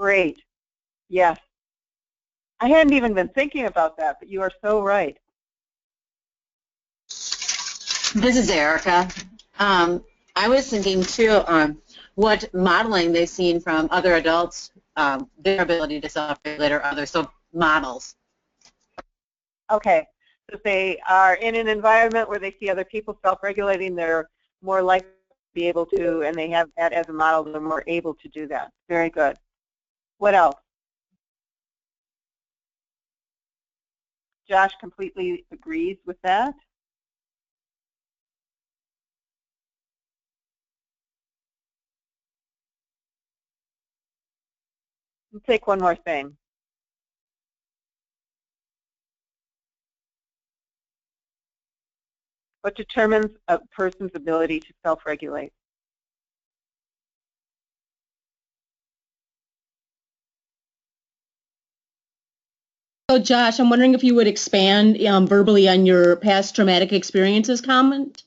Great. Yes. I hadn't even been thinking about that, but you are so right. This is Erica. I was thinking too what modeling they've seen from other adults, their ability to self-regulate or others, so models. Okay, so if they are in an environment where they see other people self-regulating, they're more likely to be able to, and they have that as a model, they're more able to do that. Very good. What else? Josh completely agrees with that. Let's take one more thing. What determines a person's ability to self-regulate? So Josh, I'm wondering if you would expand verbally on your past traumatic experiences comment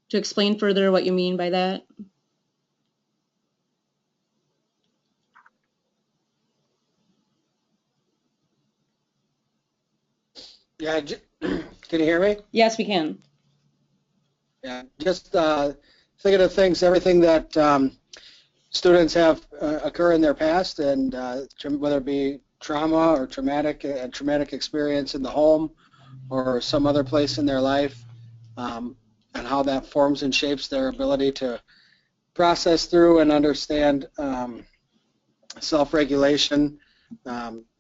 to explain further what you mean by that. Yeah, can you hear me? Yes, we can. Yeah, just thinking of things, everything that students have occur in their past, and whether it be trauma or traumatic experience in the home or some other place in their life, and how that forms and shapes their ability to process through and understand self-regulation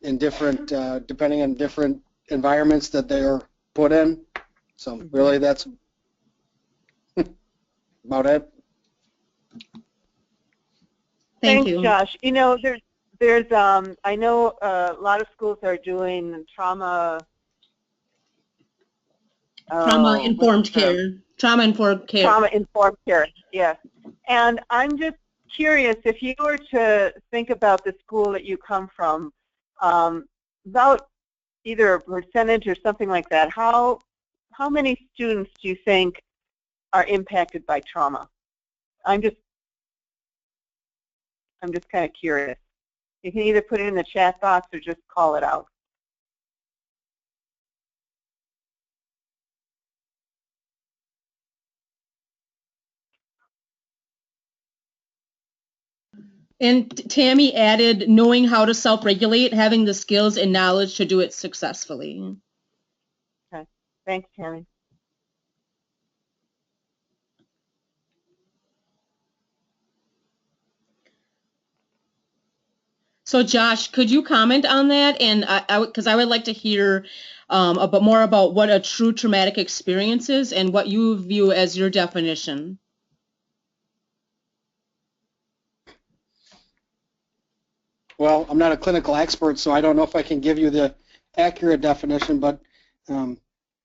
in different, depending on different environments that they're put in. So really that's about it. Thank Thanks, you. Josh. You know, there's I know a lot of schools are doing trauma-informed care. Trauma-informed care. Trauma-informed care, yes. And I'm just curious, if you were to think about the school that you come from, about either a percentage or something like that, how many students do you think are impacted by trauma? I'm just kind of curious. You can either put it in the chat box or just call it out. And Tammy added, knowing how to self-regulate, having the skills and knowledge to do it successfully. Okay, thanks, Tammy. So Josh, could you comment on that? And because I would like to hear a bit more about what a true traumatic experience is and what you view as your definition. Well, I'm not a clinical expert, so I don't know if I can give you the accurate definition, but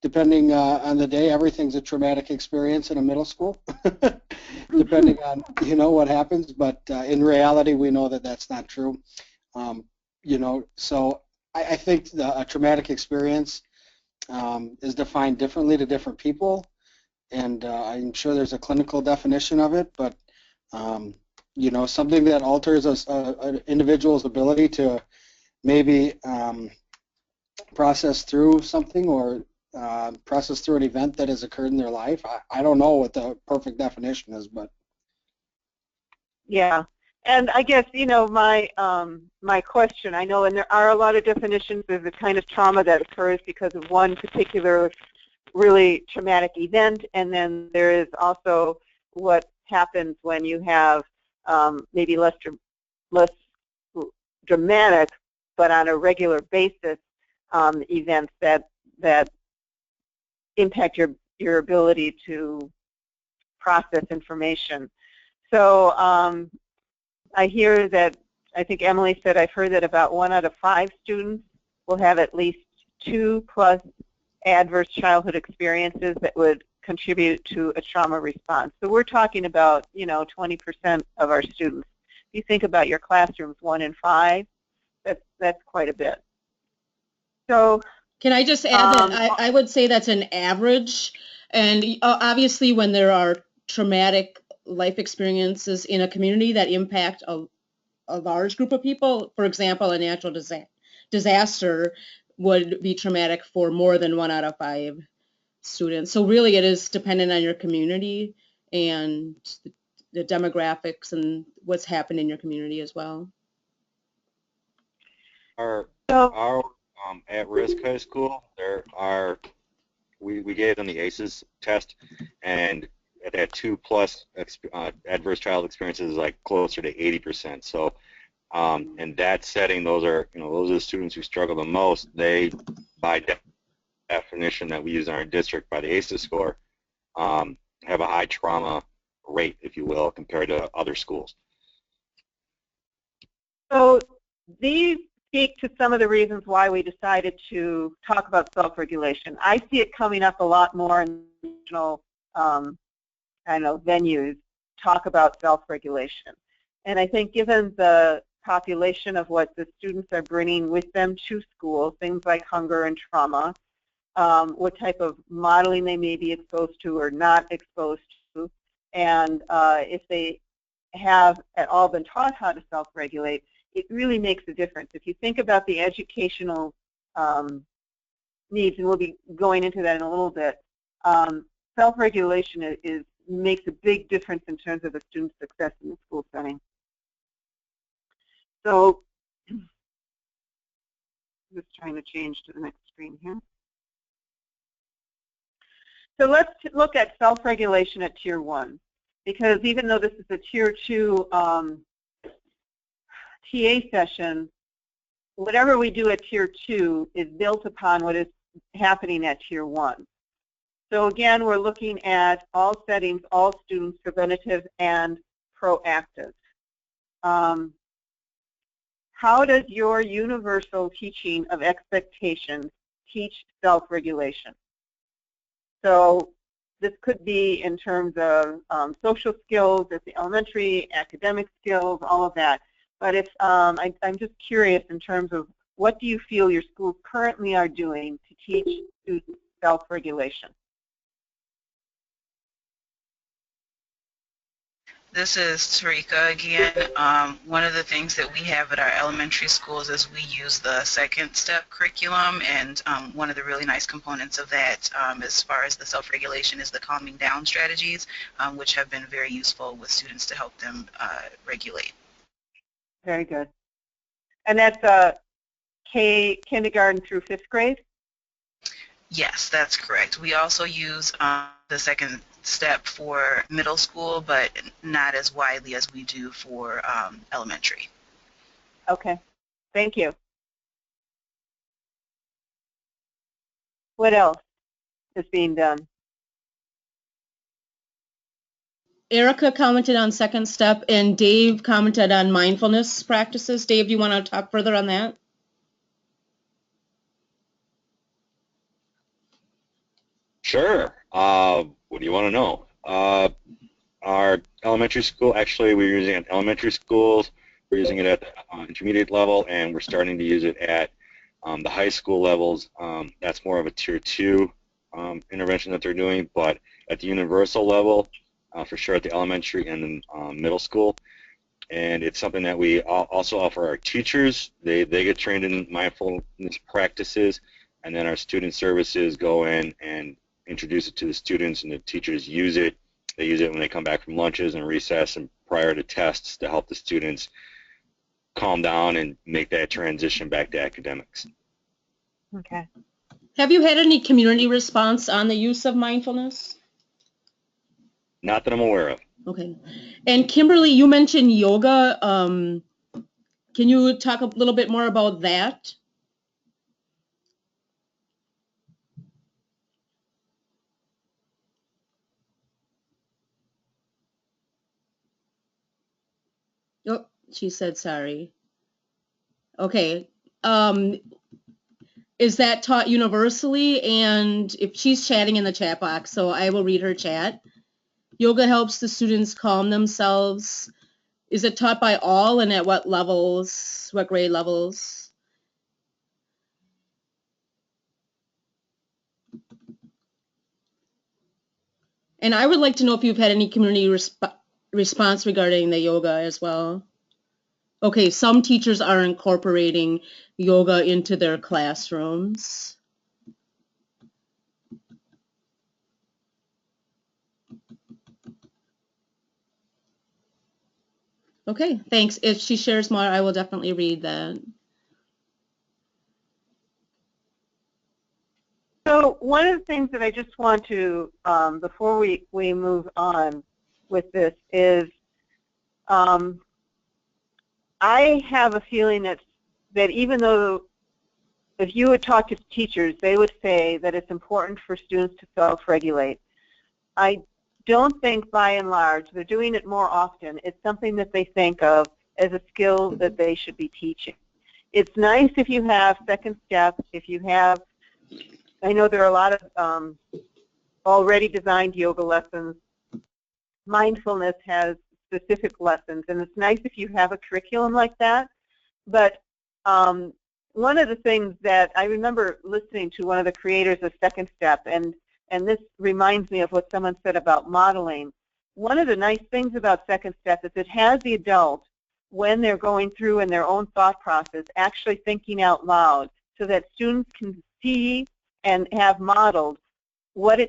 depending on the day, everything's a traumatic experience in a middle school, depending on, you know, what happens. But in reality, we know that that's not true. You know, so I think a traumatic experience is defined differently to different people, and I'm sure there's a clinical definition of it, but you know, something that alters an individual's ability to maybe process through something or process through an event that has occurred in their life. I don't know what the perfect definition is, but yeah. And I guess, you know, my question, I know, and there are a lot of definitions of the kind of trauma that occurs because of one particular really traumatic event, and then there is also what happens when you have maybe less dramatic, but on a regular basis, events that impact your ability to process information. So I hear that, I think Emily said, I've heard that about 1 out of 5 students will have at least 2+ adverse childhood experiences that would contribute to a trauma response. So we're talking about, you know, 20% of our students. If you think about your classrooms, 1 in 5, that's quite a bit. So can I just add that I would say that's an average, and obviously when there are traumatic life experiences in a community that impact a large group of people. For example, a natural disaster would be traumatic for more than 1 out of 5 students. So really it is dependent on your community and the demographics and what's happened in your community as well. Our at-risk high school, we gave them the ACEs test, and at that 2+ adverse child experiences is like closer to 80%. So in that setting, those are the students who struggle the most. They, by definition that we use in our district by the ACEs score, have a high trauma rate, if you will, compared to other schools. So these speak to some of the reasons why we decided to talk about self-regulation. I see it coming up a lot more in national venues, talk about self-regulation. And I think given the population of what the students are bringing with them to school, things like hunger and trauma, what type of modeling they may be exposed to or not exposed to, and if they have at all been taught how to self-regulate, it really makes a difference. If you think about the educational needs, and we'll be going into that in a little bit, self-regulation makes a big difference in terms of the student's success in the school setting. So, just trying to change to the next screen here. So let's look at self-regulation at Tier 1, because even though this is a Tier 2 TA session, whatever we do at Tier 2 is built upon what is happening at Tier 1. So again, we're looking at all settings, all students, preventative and proactive. How does your universal teaching of expectations teach self-regulation? So this could be in terms of social skills at the elementary, academic skills, all of that. But if I'm just curious in terms of what do you feel your schools currently are doing to teach students self-regulation? This is Tarika again. One of the things that we have at our elementary schools is we use the second step curriculum, and one of the really nice components of that as far as the self-regulation is the calming down strategies, which have been very useful with students to help them regulate. Very good. And that's kindergarten through 5th grade? Yes, that's correct. We also use the second step for middle school, but not as widely as we do for elementary. Okay, thank you. What else is being done? Erica commented on second step, and Dave commented on mindfulness practices. Dave, do you want to talk further on that? Sure. What do you want to know? Our elementary school, actually we're using it at elementary schools, we're using it at the intermediate level, and we're starting to use it at the high school levels. That's more of a Tier 2 intervention that they're doing, but at the universal level, for sure at the elementary and middle school. And it's something that we also offer our teachers. They get trained in mindfulness practices, and then our student services go in and introduce it to the students, and the teachers use it. They use it when they come back from lunches and recess and prior to tests to help the students calm down and make that transition back to academics. Okay. Have you had any community response on the use of mindfulness? Not that I'm aware of. Okay. And Kimberly, you mentioned yoga. Can you talk a little bit more about that? Oh, she said sorry. Okay. Is that taught universally? And if she's chatting in the chat box, so I will read her chat. Yoga helps the students calm themselves. Is it taught by all, and at what levels, what grade levels? And I would like to know if you've had any community response regarding the yoga as well. Okay, some teachers are incorporating yoga into their classrooms. Okay, thanks. If she shares more, I will definitely read that. So one of the things that I just want to, before we move on with this is, I have a feeling that even though if you would talk to teachers, they would say that it's important for students to self-regulate. I don't think by and large, they're doing it more often, it's something that they think of as a skill that they should be teaching. It's nice if you have second steps, if you have, I know there are a lot of already designed yoga lessons. Mindfulness has specific lessons, and it's nice if you have a curriculum like that. But one of the things that I remember listening to one of the creators of Second Step, and this reminds me of what someone said about modeling. One of the nice things about Second Step is it has the adult, when they're going through in their own thought process, actually thinking out loud so that students can see and have modeled what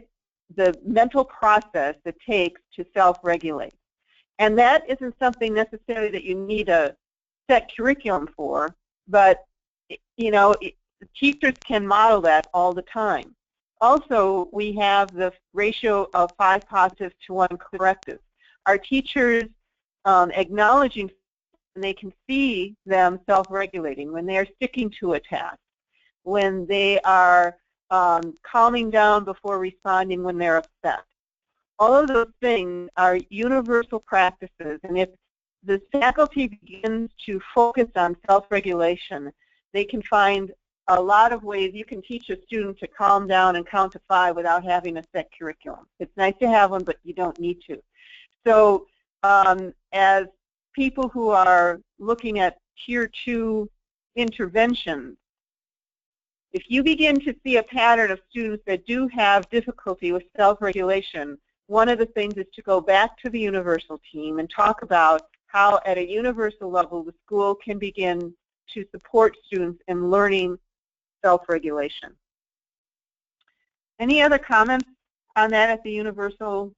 the mental process it takes to self-regulate. And that isn't something necessarily that you need a set curriculum for, but you know, teachers can model that all the time. Also, we have the ratio of 5 positives to 1 corrective. Our teachers acknowledging, and they can see them self-regulating when they are sticking to a task, when they are calming down before responding when they're upset. All of those things are universal practices, and if the faculty begins to focus on self-regulation, they can find a lot of ways you can teach a student to calm down and count to 5 without having a set curriculum. It's nice to have one, but you don't need to. So as people who are looking at Tier 2 interventions, if you begin to see a pattern of students that do have difficulty with self-regulation, one of the things is to go back to the universal team and talk about how at a universal level the school can begin to support students in learning self-regulation. Any other comments on that at the universal?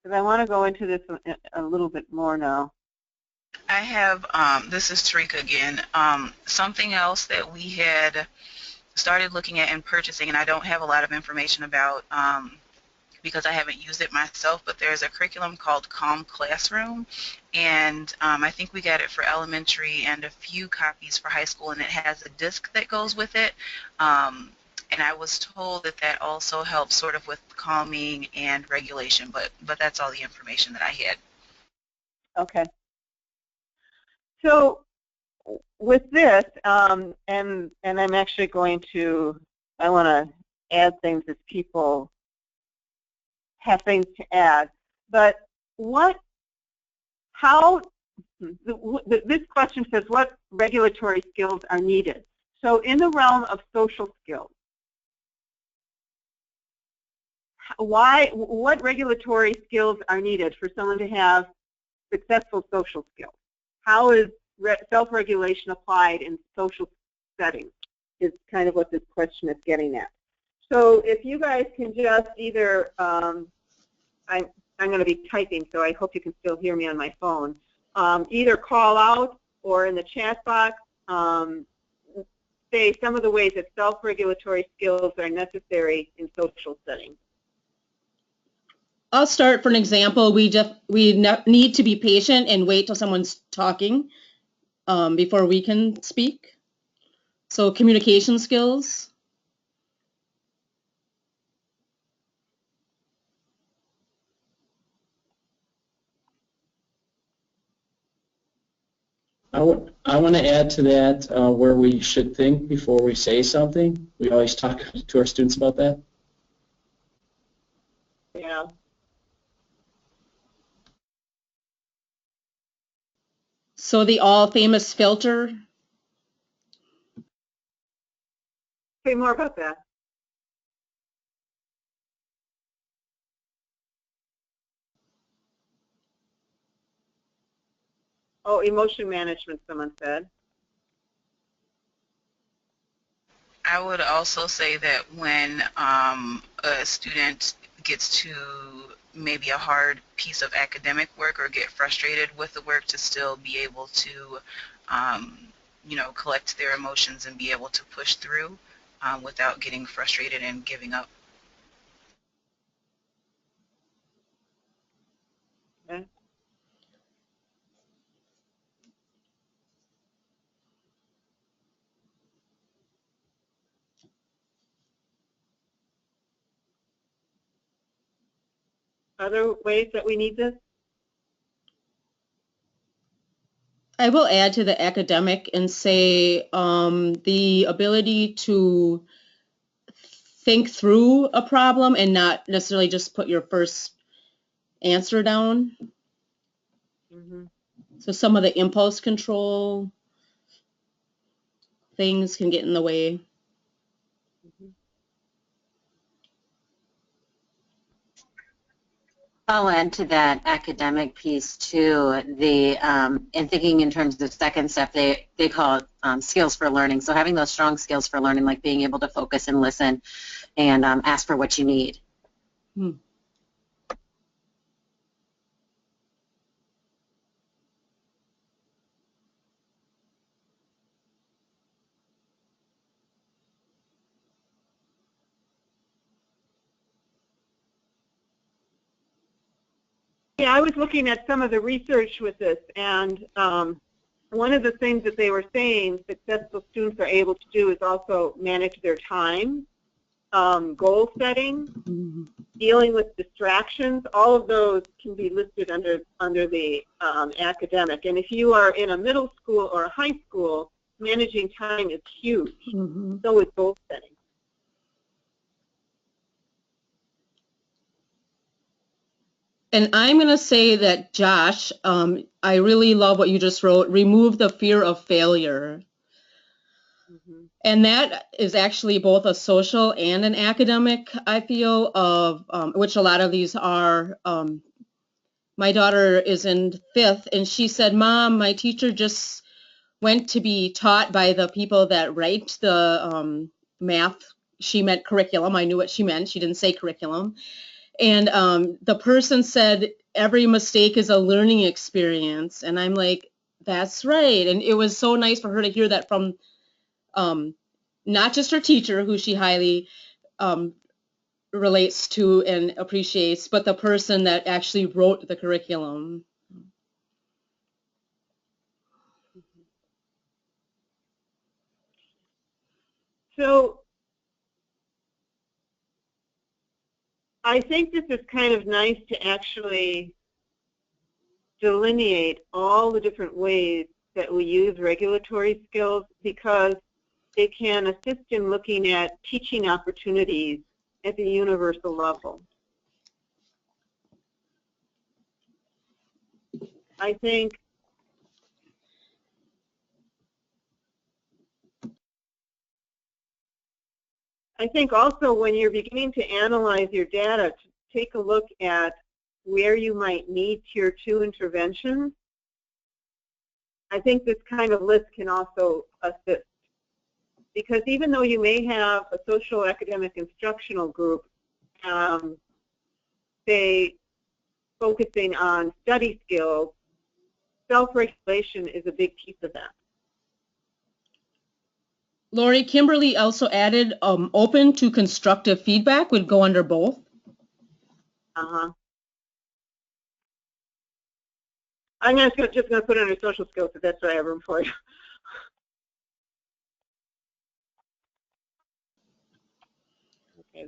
Because I want to go into this a little bit more now. I have, this is Tarika again, something else that we had started looking at and purchasing, and I don't have a lot of information about because I haven't used it myself, but there's a curriculum called Calm Classroom, and I think we got it for elementary and a few copies for high school, and it has a disc that goes with it. And I was told that that also helps sort of with calming and regulation, but that's all the information that I had. Okay. So with this, and I'm actually going to, I want to add things as people have things to add, but this question says what regulatory skills are needed? So in the realm of social skills, what regulatory skills are needed for someone to have successful social skills? How is self-regulation applied in social settings is kind of what this question is getting at. So if you guys can just either, I'm going to be typing, so I hope you can still hear me on my phone, either call out or in the chat box say some of the ways that self-regulatory skills are necessary in social settings. I'll start. For an example, we need to be patient and wait till someone's talking before we can speak. So communication skills. I want to add to that where we should think before we say something. We always talk to our students about that. Yeah. So the all-famous filter. Say more about that. Oh, emotion management, someone said. I would also say that when a student gets to maybe a hard piece of academic work or get frustrated with the work, to still be able to, you know, collect their emotions and be able to push through without getting frustrated and giving up. Okay. Other ways that we need this? I will add to the academic and say the ability to think through a problem and not necessarily just put your first answer down. Mm-hmm. So some of the impulse control things can get in the way. Mm-hmm. I'll add to that academic piece too. The in thinking in terms of second step, they call it skills for learning. So having those strong skills for learning, like being able to focus and listen, and ask for what you need. Hmm. Yeah, I was looking at some of the research with this, and one of the things that they were saying successful students are able to do is also manage their time, goal setting, Mm-hmm. dealing with distractions. All of those can be listed under the academic. And if you are in a middle school or a high school, managing time is huge. Mm-hmm. So is goal setting. And I'm going to say that, Josh, I really love what you just wrote, remove the fear of failure. Mm-hmm. And that is actually both a social and an academic, I feel, of which a lot of these are. My daughter is in 5th, and she said, Mom, my teacher just went to be taught by the people that write the math. She meant curriculum. I knew what she meant. She didn't say curriculum. And the person said, every mistake is a learning experience. And I'm like, that's right. And it was so nice for her to hear that from not just her teacher, who she highly relates to and appreciates, but the person that actually wrote the curriculum. So I think this is kind of nice to actually delineate all the different ways that we use regulatory skills, because it can assist in looking at teaching opportunities at the universal level. I think also when you're beginning to analyze your data, to take a look at where you might need Tier 2 interventions. I think this kind of list can also assist, because even though you may have a social academic instructional group, say focusing on study skills, self-regulation is a big piece of that. Lori, Kimberly also added open to constructive feedback would go under both. Uh-huh. I'm just going to put it under social skills, because that's what I have room for. Okay,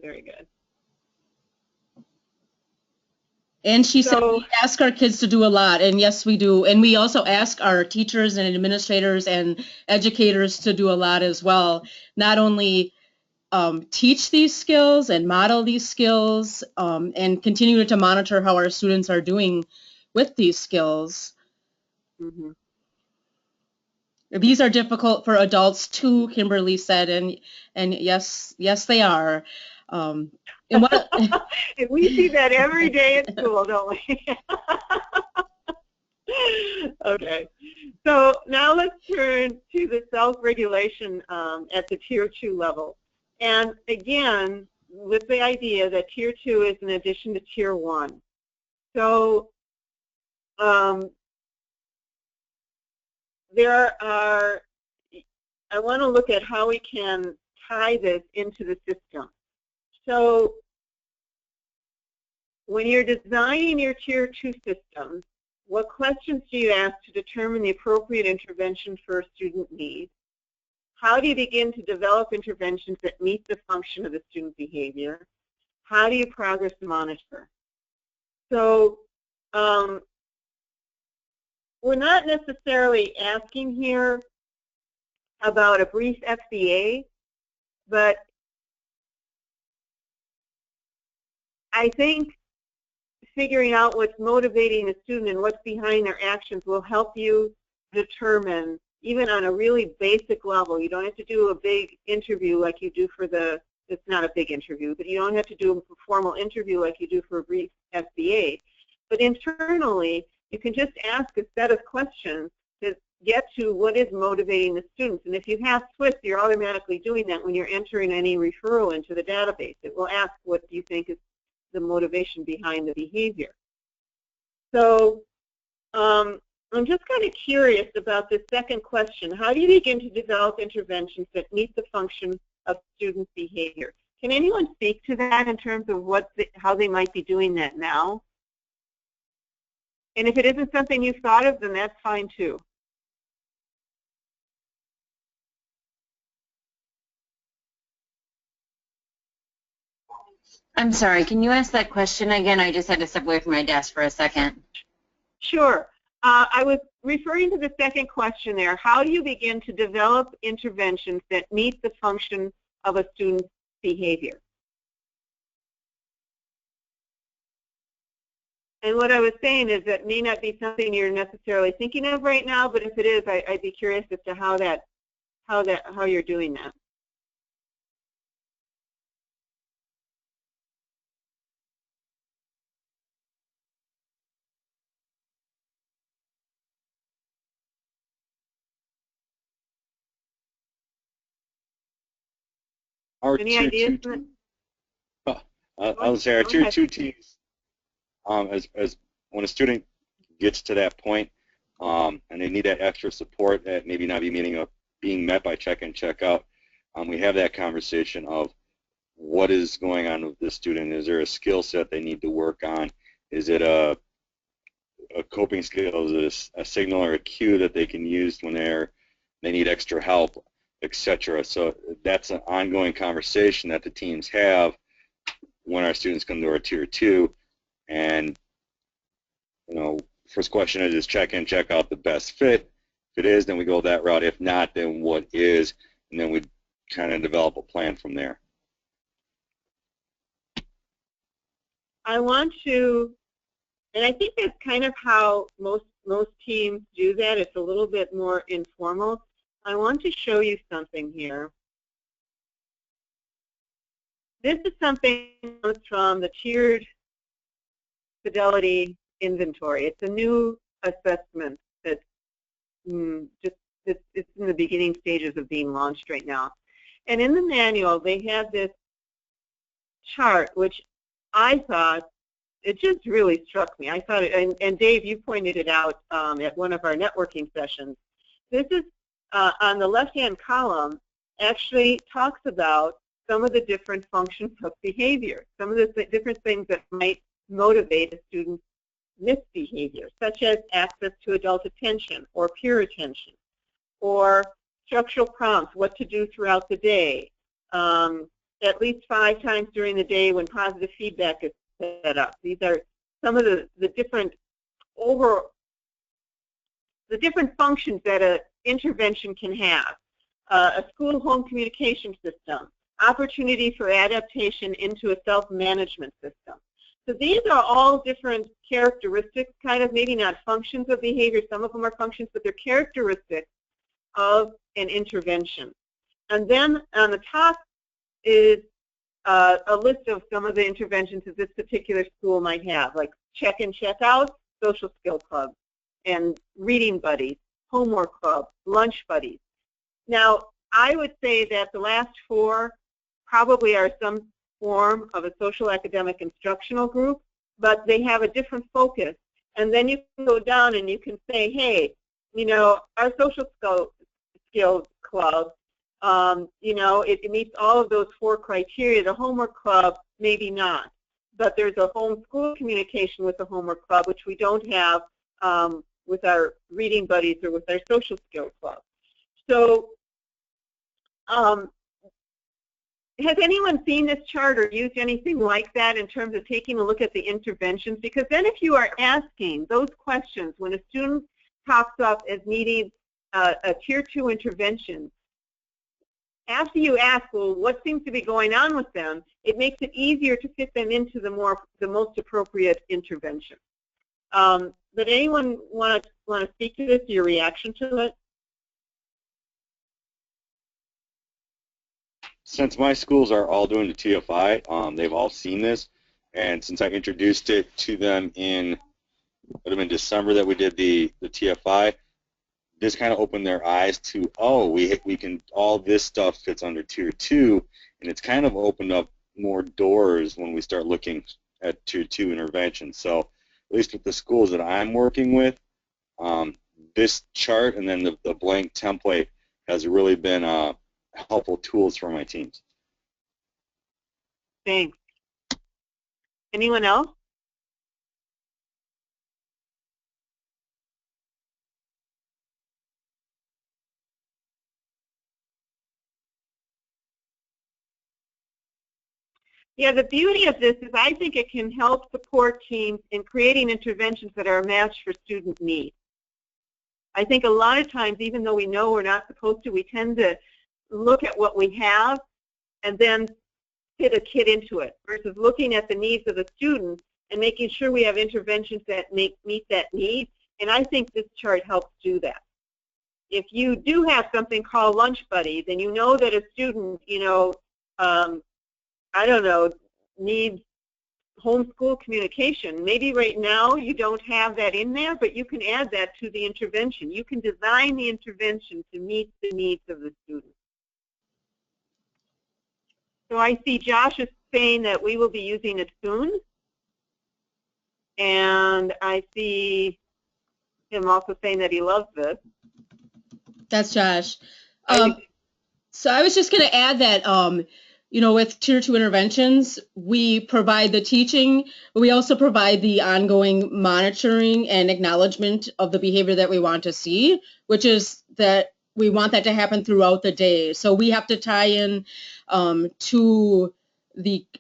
very good. And she said we ask our kids to do a lot, and yes, we do. And we also ask our teachers and administrators and educators to do a lot as well. Not only teach these skills and model these skills and continue to monitor how our students are doing with these skills. Mm-hmm. These are difficult for adults too, Kimberly said, and yes, they are. And what we see that every day at school, don't we? Okay. So now let's turn to the self-regulation at the Tier 2 level. And again, with the idea that Tier 2 is in addition to Tier 1. So I want to look at how we can tie this into the system. So when you're designing your Tier 2 system, what questions do you ask to determine the appropriate intervention for a student need? How do you begin to develop interventions that meet the function of the student behavior? How do you progress monitor? So we're not necessarily asking here about a brief FBA, but I think figuring out what's motivating the student and what's behind their actions will help you determine, even on a really basic level. You don't have to do a big interview like you do for it's not a big interview, but you don't have to do a formal interview like you do for a brief FBA. But internally, you can just ask a set of questions to get to what is motivating the students. And if you have SWIFT, you're automatically doing that when you're entering any referral into the database. It will ask what do you think is the motivation behind the behavior. So I'm just kind of curious about this second question. How do you begin to develop interventions that meet the function of student behavior? Can anyone speak to that in terms of how they might be doing that now? And if it isn't something you've thought of, then that's fine too. I'm sorry, can you ask that question again? I just had to step away from my desk for a second. Sure. I was referring to the second question there. How do you begin to develop interventions that meet the function of a student's behavior? And what I was saying is that may not be something you're necessarily thinking of right now, but if it is, I'd be curious as to how you're doing that. Any ideas? I would say our Tier 2 teams, as when a student gets to that point and they need that extra support that maybe not being met by check-in, check-out, we have that conversation of what is going on with this student. Is there a skill set they need to work on? Is it a coping skill? Is it a signal or a cue that they can use when they need extra help, etc.? So that's an ongoing conversation that the teams have when our students come to our Tier 2. And, first question is check in, check out the best fit? If it is, then we go that route. If not, then what is? And then we kind of develop a plan from there. I want to, and I think that's kind of how most teams do that. It's a little bit more informal. I want to show you something here. This is something that comes from the Tiered Fidelity Inventory. It's a new assessment that's it's in the beginning stages of being launched right now. And in the manual, they have this chart, which I thought, it just really struck me. I thought it, and Dave, you pointed it out at one of our networking sessions. This is, on the left-hand column, actually talks about some of the different functions of behavior, some of the different things that might motivate a student's misbehavior, such as access to adult attention or peer attention, or structural prompts, what to do throughout the day, at least 5 times during the day when positive feedback is set up. These are some of the different functions that an intervention can have. A school-home communication system, opportunity for adaptation into a self-management system. So these are all different characteristics, kind of maybe not functions of behavior, some of them are functions, but they're characteristics of an intervention. And then on the top is a list of some of the interventions that this particular school might have, like check-in, check-out, social skill clubs, and reading buddies, homework club, lunch buddies. Now, I would say that the last four probably are some form of a social academic instructional group, but they have a different focus. And then you can go down and you can say, hey, you know, our social skills club, you know, it meets all of those four criteria. The homework club, maybe not. But there's a homeschool communication with the homework club, which we don't have with our reading buddies or with our social skills club. So has anyone seen this chart or used anything like that in terms of taking a look at the interventions? Because then if you are asking those questions when a student pops up as needing a Tier 2 intervention, after you ask, well, what seems to be going on with them, it makes it easier to fit them into the most appropriate intervention. But anyone want to speak to this, your reaction to it? Since my schools are all doing the TFI, they've all seen this, and since I introduced it to them in, would have been December that we did the TFI, this kind of opened their eyes to, oh, we can, all this stuff fits under Tier 2, and it's kind of opened up more doors when we start looking at Tier 2 interventions. So at least with the schools that I'm working with, this chart and then the blank template has really been helpful tools for my teams. Thanks. Anyone else? Yeah, the beauty of this is I think it can help support teams in creating interventions that are a match for student needs. I think a lot of times, even though we know we're not supposed to, we tend to look at what we have and then fit a kit into it versus looking at the needs of the student and making sure we have interventions that meet that need. And I think this chart helps do that. If you do have something called Lunch Buddy, then you know that a student, you know, I don't know, needs homeschool communication. Maybe right now you don't have that in there, but you can add that to the intervention. You can design the intervention to meet the needs of the student. So I see Josh is saying that we will be using it soon. And I see him also saying that he loves this. That's Josh. So I was just going to add that, you know, with Tier 2 interventions, we provide the teaching, but we also provide the ongoing monitoring and acknowledgement of the behavior that we want to see, which is that we want that to happen throughout the day. So we have to tie in to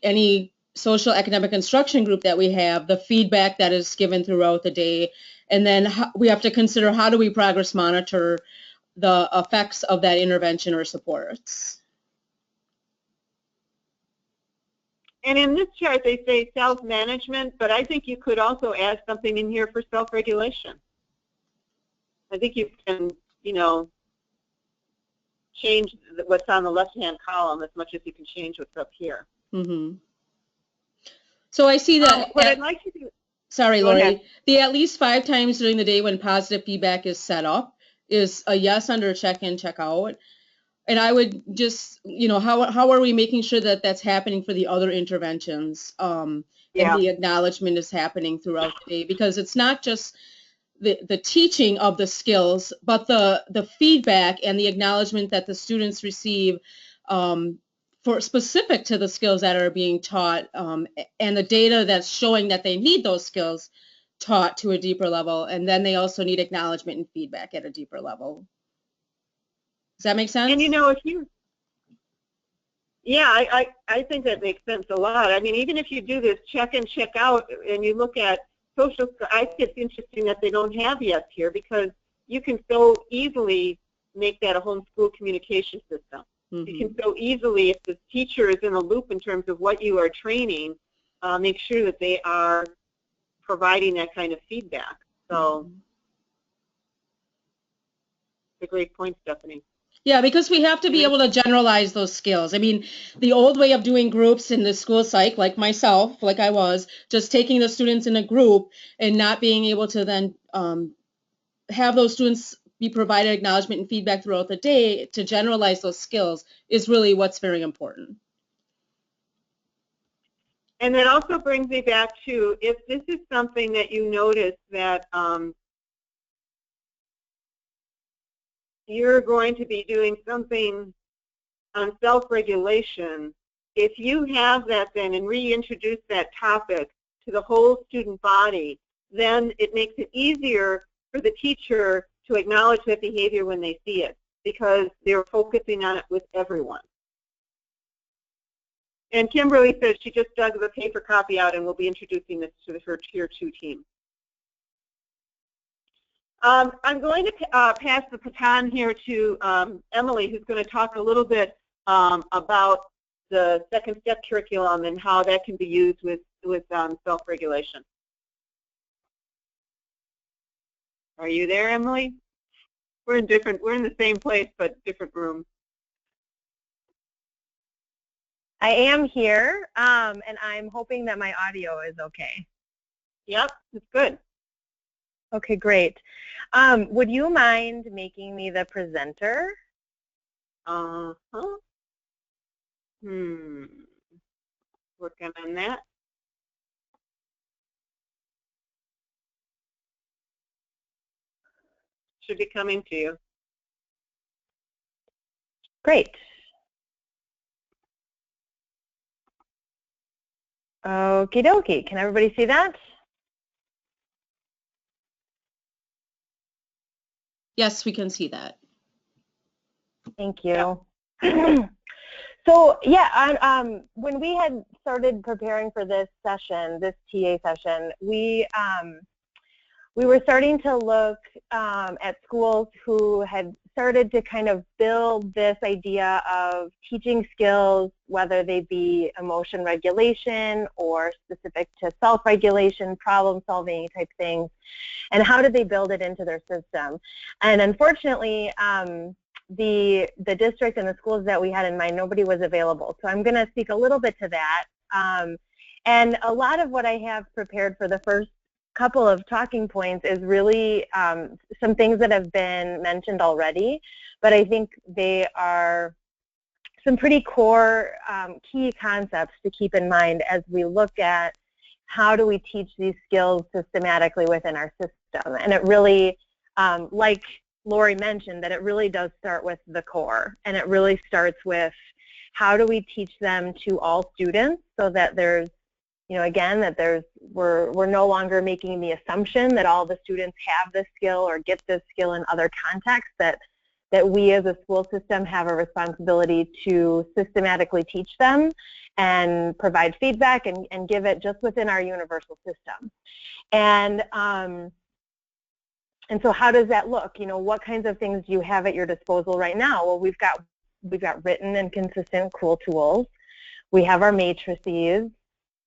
any social academic instruction group that we have, the feedback that is given throughout the day, and then we have to consider how do we progress monitor the effects of that intervention or supports. And in this chart, they say self-management, but I think you could also add something in here for self-regulation. I think you can, you know, change what's on the left-hand column as much as you can change what's up here. Mm-hmm. So I see that. What I'd like to do. Sorry, Lori. The at least 5 times during the day when positive feedback is set up is a yes under check-in, check-out. And I would just, you know, how are we making sure that that's happening for the other interventions? And the acknowledgement is happening throughout the day, because it's not just the teaching of the skills, but the feedback and the acknowledgement that the students receive for specific to the skills that are being taught, and the data that's showing that they need those skills taught to a deeper level. And then they also need acknowledgement and feedback at a deeper level. Does that make sense? And you know, if you, I think that makes sense a lot. I mean, even if you do this check in, check out, and you look at social, I think it's interesting that they don't have yes here, because you can so easily make that a homeschool communication system. Mm-hmm. You can so easily, if the teacher is in a loop in terms of what you are training, make sure that they are providing that kind of feedback. So, it's a great point, Stephanie. Yeah, because we have to be able to generalize those skills. I mean, the old way of doing groups in the school psych, like myself, like I was, just taking the students in a group and not being able to then have those students be provided acknowledgement and feedback throughout the day to generalize those skills is really what's very important. And that also brings me back to, if this is something that you notice that you're going to be doing something on self-regulation, if you have that then and reintroduce that topic to the whole student body, then it makes it easier for the teacher to acknowledge that behavior when they see it, because they're focusing on it with everyone. And Kimberly says she just dug the paper copy out and will be introducing this to her Tier 2 team. I'm going to pass the baton here to Emily, who's going to talk a little bit about the second step curriculum and how that can be used with self-regulation. Are you there, Emily? We're in the same place but different room. I am here, and I'm hoping that my audio is okay. Yep, it's good. Okay, great. Would you mind making me the presenter? Uh-huh. Working on that. Should be coming to you. Great. Okie dokie. Can everybody see that? Yes, we can see that. Thank you. So yeah, when we had started preparing for this session, this TA session, we were starting to look at schools who had started to kind of build this idea of teaching skills, whether they be emotion regulation or specific to self-regulation, problem-solving type things, and how did they build it into their system. And unfortunately, the district and the schools that we had in mind, nobody was available. So I'm going to speak a little bit to that. And a lot of what I have prepared for the first couple of talking points is really some things that have been mentioned already, but I think they are some pretty core key concepts to keep in mind as we look at how do we teach these skills systematically within our system. And it really, like Lori mentioned, that it really does start with the core, and it really starts with how do we teach them to all students so that there's, you know, again, that we're no longer making the assumption that all the students have this skill or get this skill in other contexts, that we as a school system have a responsibility to systematically teach them and provide feedback and give it just within our universal system. And so how does that look? You know, what kinds of things do you have at your disposal right now? Well, we've got written and consistent cool tools. We have our matrices.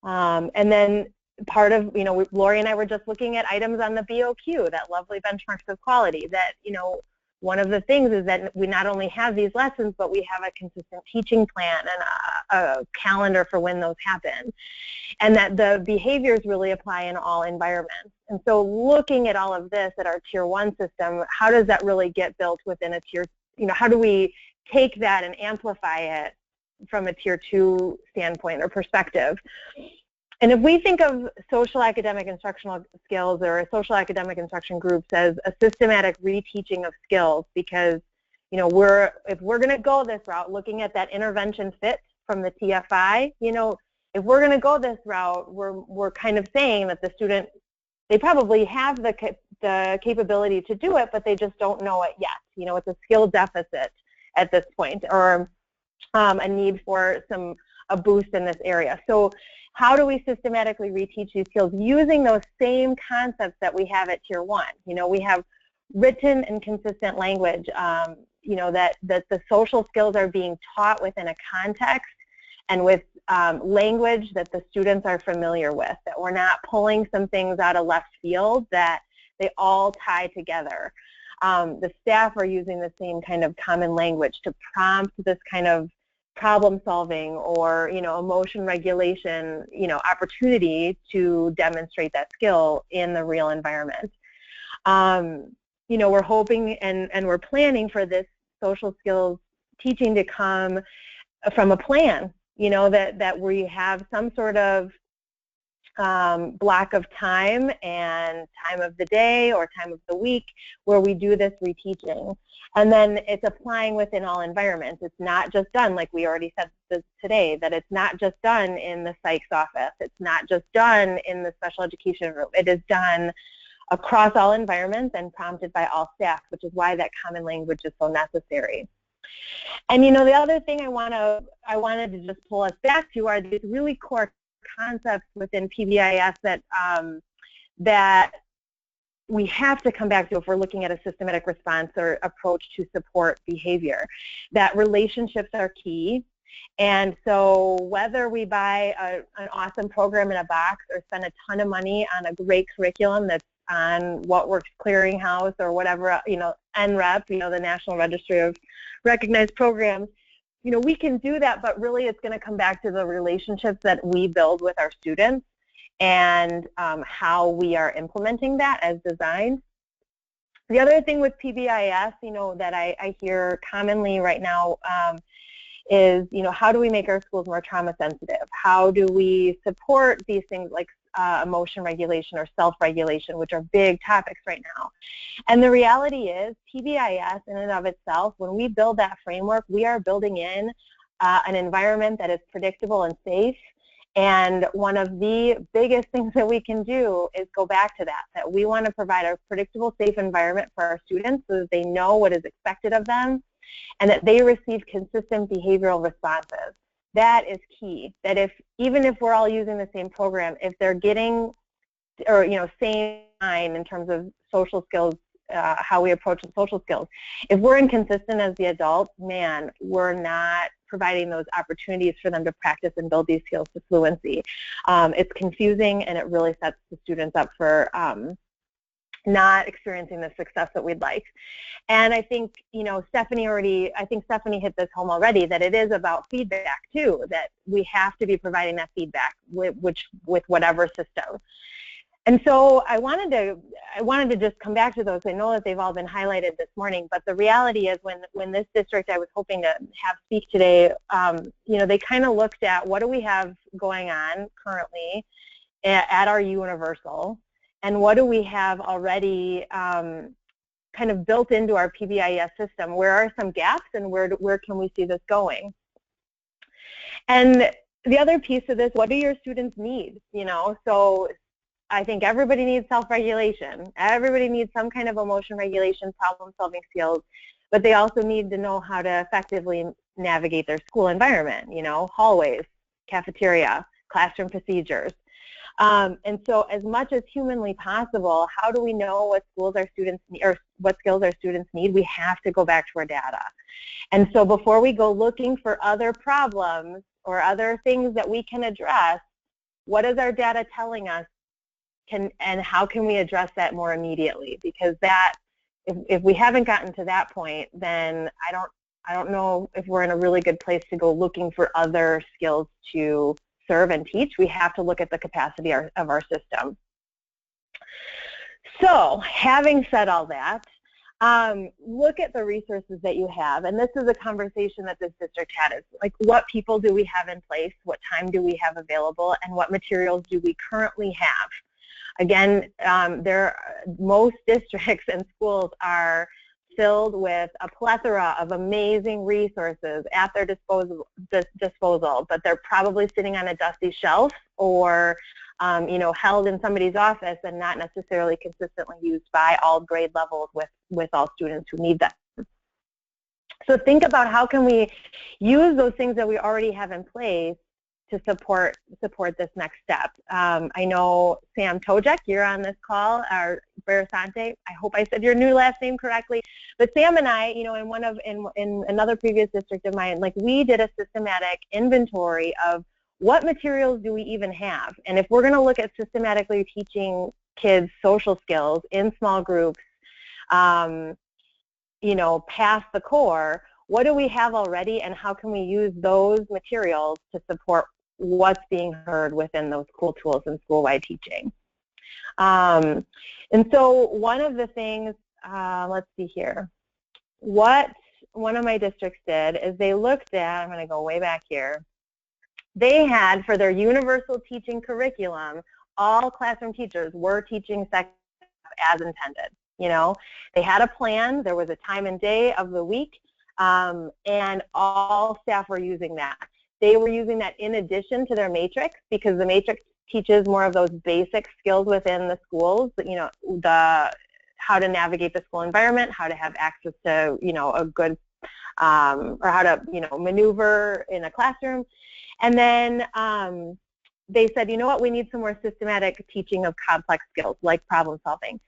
And then part of, you know, Lori and I were just looking at items on the BOQ, that lovely benchmarks of quality, that, you know, one of the things is that we not only have these lessons, but we have a consistent teaching plan and a calendar for when those happen. And that the behaviors really apply in all environments. And so looking at all of this at our Tier 1 system, how does that really get built within a Tier, you know, how do we take that and amplify it from a Tier 2 standpoint or perspective? And if we think of social academic instructional skills or social academic instruction groups as a systematic reteaching of skills, because, you know, if we're going to go this route, looking at that intervention fit from the TFI, you know, if we're going to go this route, we're kind of saying that the student, they probably have the capability to do it, but they just don't know it yet. You know, it's a skill deficit at this point, or a need for a boost in this area. So how do we systematically reteach these skills using those same concepts that we have at Tier 1? You know, we have written and consistent language, you know, that the social skills are being taught within a context and with language that the students are familiar with, that we're not pulling some things out of left field, that they all tie together. The staff are using the same kind of common language to prompt this kind of problem solving or, you know, emotion regulation, you know, opportunity to demonstrate that skill in the real environment. you know, we're hoping and we're planning for this social skills teaching to come from a plan, you know, that we have some sort of block of time and time of the day or time of the week where we do this reteaching. And then it's applying within all environments. It's not just done, like we already said this today, that it's not just done in the psych's office. It's not just done in the special education room. It is done across all environments and prompted by all staff, which is why that common language is so necessary. And you know, the other thing I wanted to just pull us back to are these really core concepts within PBIS that we have to come back to if we're looking at a systematic response or approach to support behavior. That relationships are key. And so whether we buy an awesome program in a box or spend a ton of money on a great curriculum that's on What Works Clearinghouse or whatever, you know, NREP, you know, the National Registry of Recognized Programs, you know, we can do that, but really it's going to come back to the relationships that we build with our students and how we are implementing that as designed. The other thing with PBIS, you know, that I hear commonly right now is, you know, how do we make our schools more trauma sensitive? How do we support these things like emotion regulation or self-regulation, which are big topics right now? And the reality is PBIS in and of itself, when we build that framework, we are building in an environment that is predictable and safe. And one of the biggest things that we can do is go back to that we want to provide a predictable, safe environment for our students so that they know what is expected of them and that they receive consistent behavioral responses. That is key, that even if we're all using the same program, if they're getting, or, you know, same line in terms of social skills, how we approach the social skills, if we're inconsistent as the adults, man, we're not providing those opportunities for them to practice and build these skills to fluency. It's confusing and it really sets the students up for not experiencing the success that we'd like. And I think, you know, Stephanie hit this home already, that it is about feedback too, that we have to be providing that feedback with whatever system. And so I wanted to just come back to those. I know that they've all been highlighted this morning, but the reality is when this district I was hoping to have speak today, you know, they kind of looked at what do we have going on currently at our universal, and what do we have already kind of built into our PBIS system? Where are some gaps, and where can we see this going? And the other piece of this, what do your students need? You know, so I think everybody needs self-regulation. Everybody needs some kind of emotion regulation, problem-solving skills, but they also need to know how to effectively navigate their school environment, you know, hallways, cafeteria, classroom procedures. And so as much as humanly possible, how do we know what skills our students need, or what skills our students need? We have to go back to our data. And so before we go looking for other problems or other things that we can address, what is our data telling us, and how can we address that more immediately? Because that, if we haven't gotten to that point, then I don't know if we're in a really good place to go looking for other skills to serve and teach. We have to look at the capacity of our system. So having said all that, look at the resources that you have, and this is a conversation that this district had, is like, what people do we have in place, what time do we have available, and what materials do we currently have? Again, most districts and schools are filled with a plethora of amazing resources at their disposal, but they're probably sitting on a dusty shelf or you know, held in somebody's office and not necessarily consistently used by all grade levels with all students who need them. So think about how can we use those things that we already have in place to support this next step. I know Sam Tojek, you're on this call, or Barasante, I hope I said your new last name correctly. But Sam and I, you know, in another previous district of mine, like, we did a systematic inventory of what materials do we even have. And if we're going to look at systematically teaching kids social skills in small groups, you know, past the core, what do we have already, and how can we use those materials to support what's being heard within those cool tools in school-wide teaching? And so one of the things let's see here. What one of my districts did is they looked at, I'm going to go way back here, they had for their universal teaching curriculum, all classroom teachers were teaching second step as intended. You know, they had a plan, there was a time and day of the week, and all staff were using that. They were using that in addition to their matrix, because the matrix teaches more of those basic skills within the schools, you know, how to navigate the school environment, how to have access to, you know, a good, or how to, you know, maneuver in a classroom. And then they said, you know what, we need some more systematic teaching of complex skills like problem solving.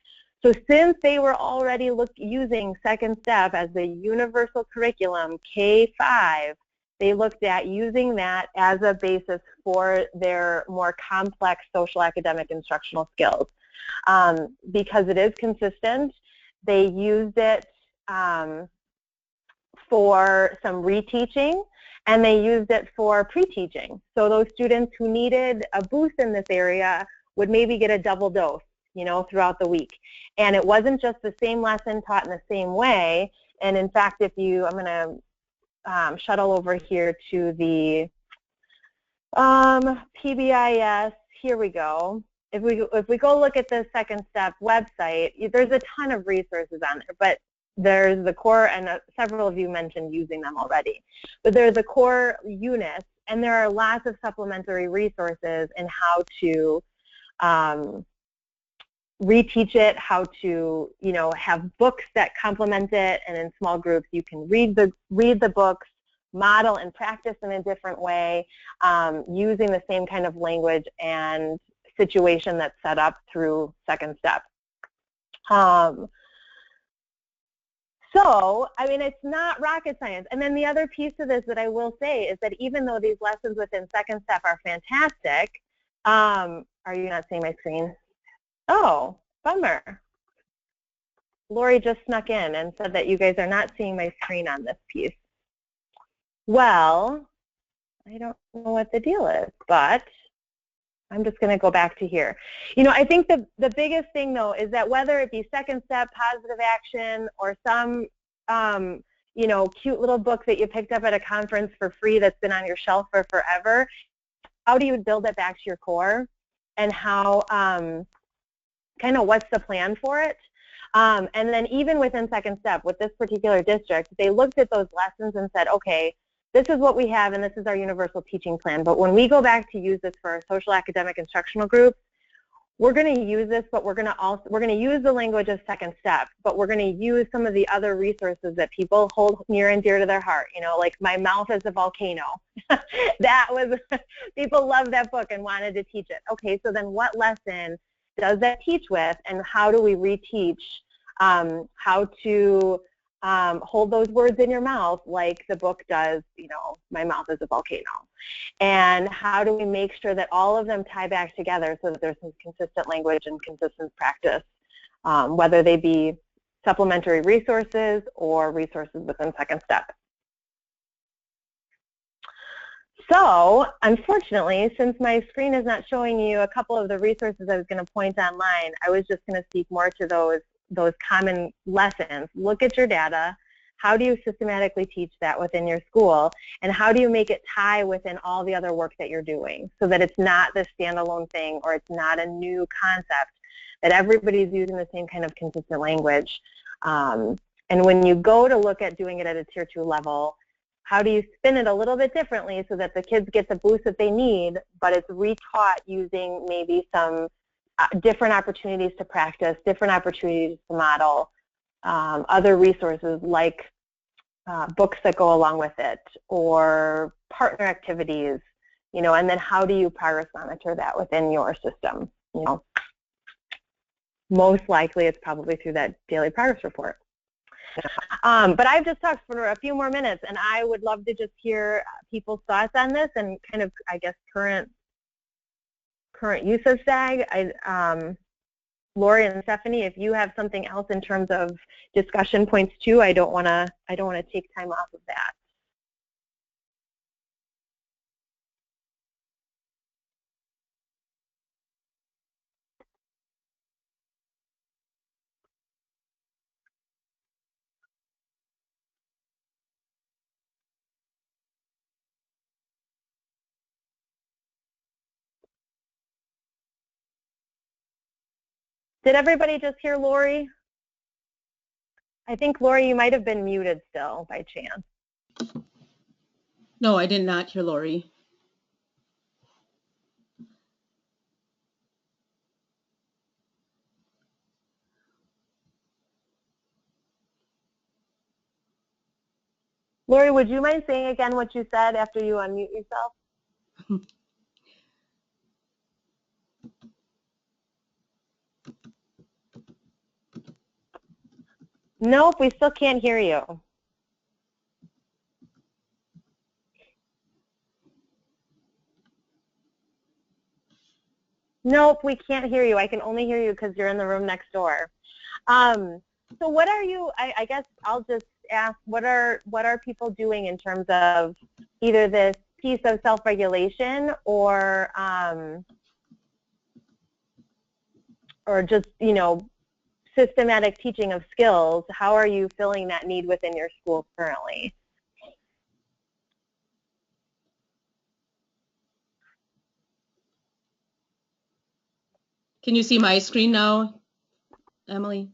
So since they were already using second step as the universal curriculum, K-5, they looked at using that as a basis for their more complex social academic instructional skills. Because it is consistent, they used it for some reteaching, and they used it for pre-teaching. So those students who needed a boost in this area would maybe get a double dose, you know, throughout the week. And it wasn't just the same lesson taught in the same way. And in fact, if you, I'm going to shuttle over here to the PBIS, here we go. If we go look at the Second Step website, there's a ton of resources on there, but there's the core, and several of you mentioned using them already. But there's the core units, and there are lots of supplementary resources in how to reteach it, how to, you know, have books that complement it, and in small groups you can read the books, model and practice in a different way, using the same kind of language and situation that's set up through Second Step. So, I mean, it's not rocket science. And then the other piece of this that I will say is that even though these lessons within Second Step are fantastic, are you not seeing my screen? Oh, bummer. Lori just snuck in and said that you guys are not seeing my screen on this piece. Well, I don't know what the deal is, but I'm just going to go back to here. You know, I think the biggest thing, though, is that whether it be Second Step, Positive Action, or some, you know, cute little book that you picked up at a conference for free that's been on your shelf for forever, how do you build it back to your core, and how, kind of what's the plan for it? And then even within Second Step, with this particular district, they looked at those lessons and said, okay, this is what we have and this is our universal teaching plan. But when we go back to use this for our social academic instructional groups, we're going to use this, but we're going to use the language of Second Step, but we're going to use some of the other resources that people hold near and dear to their heart. You know, like My Mouth is a Volcano. That was, people loved that book and wanted to teach it. Okay, so then what lesson does that teach with, and how do we reteach how to hold those words in your mouth like the book does, you know, My Mouth is a Volcano. And how do we make sure that all of them tie back together so that there's some consistent language and consistent practice, whether they be supplementary resources or resources within Second Step. So, unfortunately, since my screen is not showing you a couple of the resources I was going to point online, I was just going to speak more to those common lessons. Look at your data. How do you systematically teach that within your school? And how do you make it tie within all the other work that you're doing so that it's not this standalone thing, or it's not a new concept, that everybody's using the same kind of consistent language. And when you go to look at doing it at a Tier 2 level, how do you spin it a little bit differently so that the kids get the boost that they need, but it's retaught using maybe some different opportunities to practice, different opportunities to model, other resources like books that go along with it, or partner activities, you know, and then how do you progress monitor that within your system? You know, most likely it's probably through that daily progress report. But I've just talked for a few more minutes, and I would love to just hear people's thoughts on this and kind of, I guess, current use of SAG. Lori and Stephanie, if you have something else in terms of discussion points too, I don't want to take time off of that. Did everybody just hear Lori? I think, Lori, you might have been muted still by chance. No, I did not hear Lori. Lori, would you mind saying again what you said after you unmute yourself? Nope, we still can't hear you. Nope, we can't hear you. I can only hear you because you're in the room next door. So what are you, I guess I'll just ask, what are people doing in terms of either this piece of self-regulation or just, you know, systematic teaching of skills? How are you filling that need within your school currently? Can you see my screen now, Emily?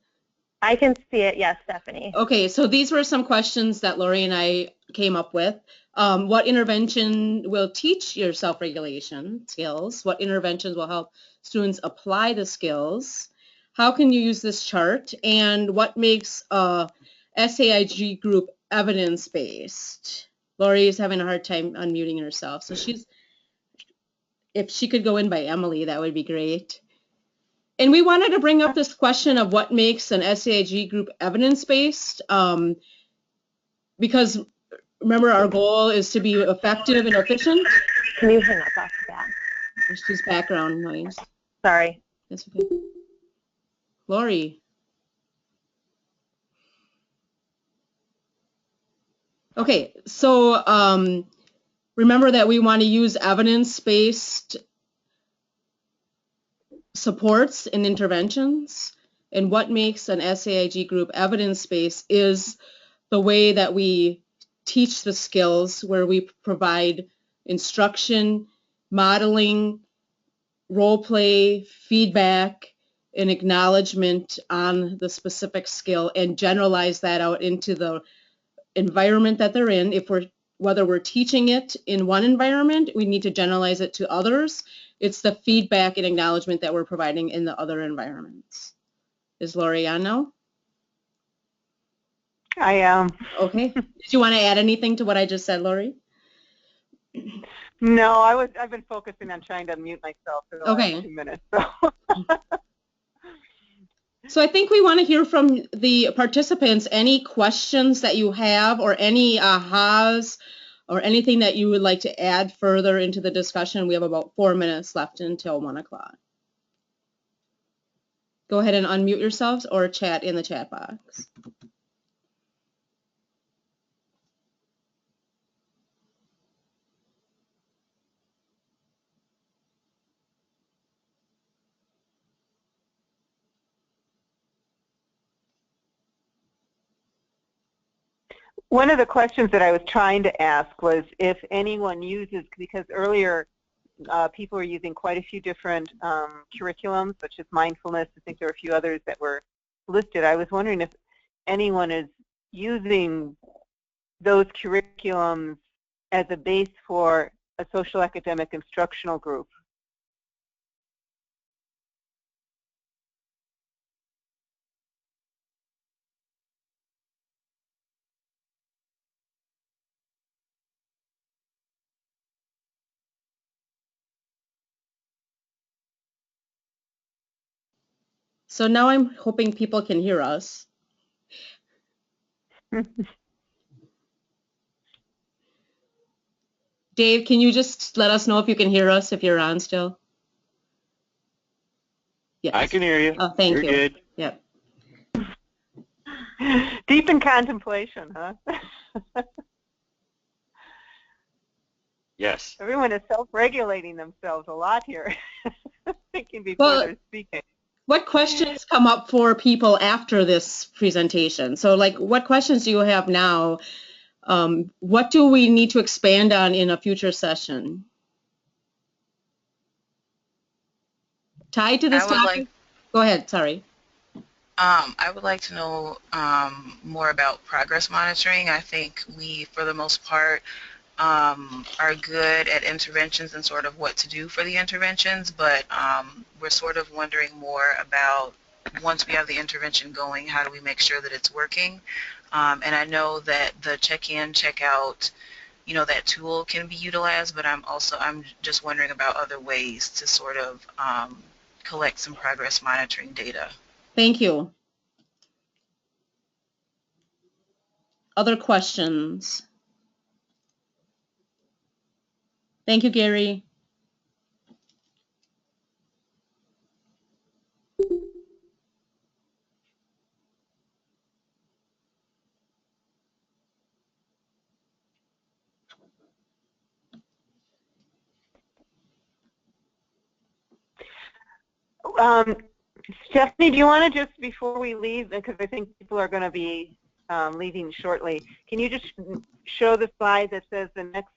I can see it, yes, Stephanie. Okay, so these were some questions that Lori and I came up with. What intervention will teach your self-regulation skills? What interventions will help students apply the skills? How can you use this chart? And what makes a SAIG group evidence-based? Lori is having a hard time unmuting herself. So if she could go in by Emily, that would be great. And we wanted to bring up this question of what makes an SAIG group evidence-based, because remember our goal is to be effective and efficient. Can you hang up after that? There's just background noise. Sorry. That's okay. Lori. Okay, so remember that we want to use evidence-based supports and interventions, and what makes an SAIG group evidence-based is the way that we teach the skills, where we provide instruction, modeling, role play, feedback, and acknowledgement on the specific skill, and generalize that out into the environment that they're in. Whether we're teaching it in one environment, we need to generalize it to others. It's the feedback and acknowledgement that we're providing in the other environments. Is Lori on now? I am. Okay. Did you want to add anything to what I just said, Lori? No, I've been focusing on trying to mute myself for the last 2 minutes. So. So I think we want to hear from the participants any questions that you have, or any ahas, or anything that you would like to add further into the discussion. We have about 4 minutes left until 1 o'clock. Go ahead and unmute yourselves or chat in the chat box. One of the questions that I was trying to ask was if anyone uses, because earlier people were using quite a few different curriculums, such as mindfulness. I think there were a few others that were listed. I was wondering if anyone is using those curriculums as a base for a social academic instructional group. So now I'm hoping people can hear us. Dave, can you just let us know if you can hear us, if you're on still? Yes. I can hear you. Oh, thank you. You're good. Yep. Deep in contemplation, huh? Yes. Everyone is self-regulating themselves a lot here, thinking before they're speaking. What questions come up for people after this presentation? So, like, what questions do you have now? What do we need to expand on in a future session? Tied to this topic? Go ahead, sorry. I would like to know more about progress monitoring. I think we, for the most part, are good at interventions and sort of what to do for the interventions, but we're sort of wondering more about, once we have the intervention going, how do we make sure that it's working? And I know that the check-in, check-out, you know, that tool can be utilized, but I'm just wondering about other ways to sort of collect some progress monitoring data. Thank you. Other questions? Thank you, Gary. Stephanie, do you want to just, before we leave, because I think people are going to be leaving shortly, can you just show the slide that says the next,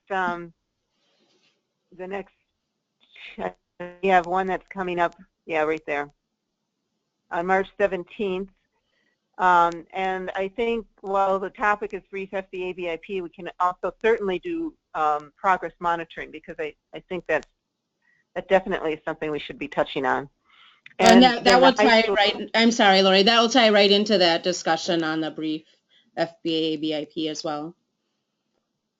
you have one that's coming up, yeah, right there, on March 17th. And I think while the topic is brief FBA BIP, we can also certainly do progress monitoring, because I think that definitely is something we should be touching on. And that will tie right, I'm sorry, Lori, that will tie right into that discussion on the brief FBA BIP as well.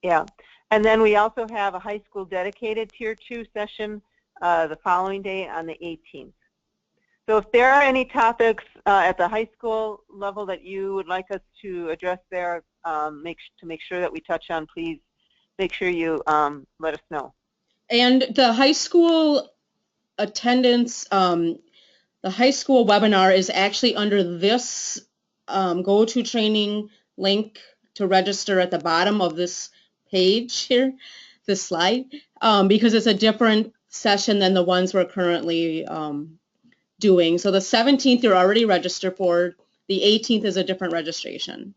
Yeah, and then we also have a high school dedicated Tier 2 session the following day on the 18th. So if there are any topics at the high school level that you would like us to address there, to make sure that we touch on, please make sure you let us know. And the high school attendance, the high school webinar is actually under this go to training link to register at the bottom of this page here, this slide, because it's a different session than the ones we're currently doing. So the 17th you're already registered for, the 18th is a different registration,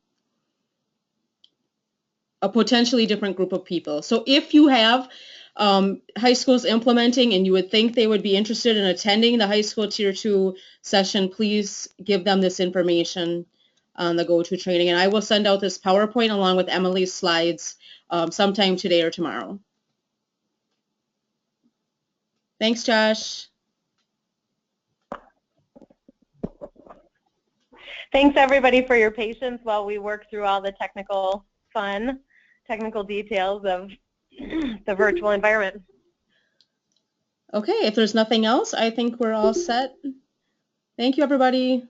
a potentially different group of people. So if you have high schools implementing and you would think they would be interested in attending the high school Tier 2 session, please give them this information on the go-to training. And I will send out this PowerPoint along with Emily's slides sometime today or tomorrow. Thanks, Josh. Thanks, everybody, for your patience while we work through all the technical details of the virtual environment. Okay, if there's nothing else, I think we're all set. Thank you, everybody.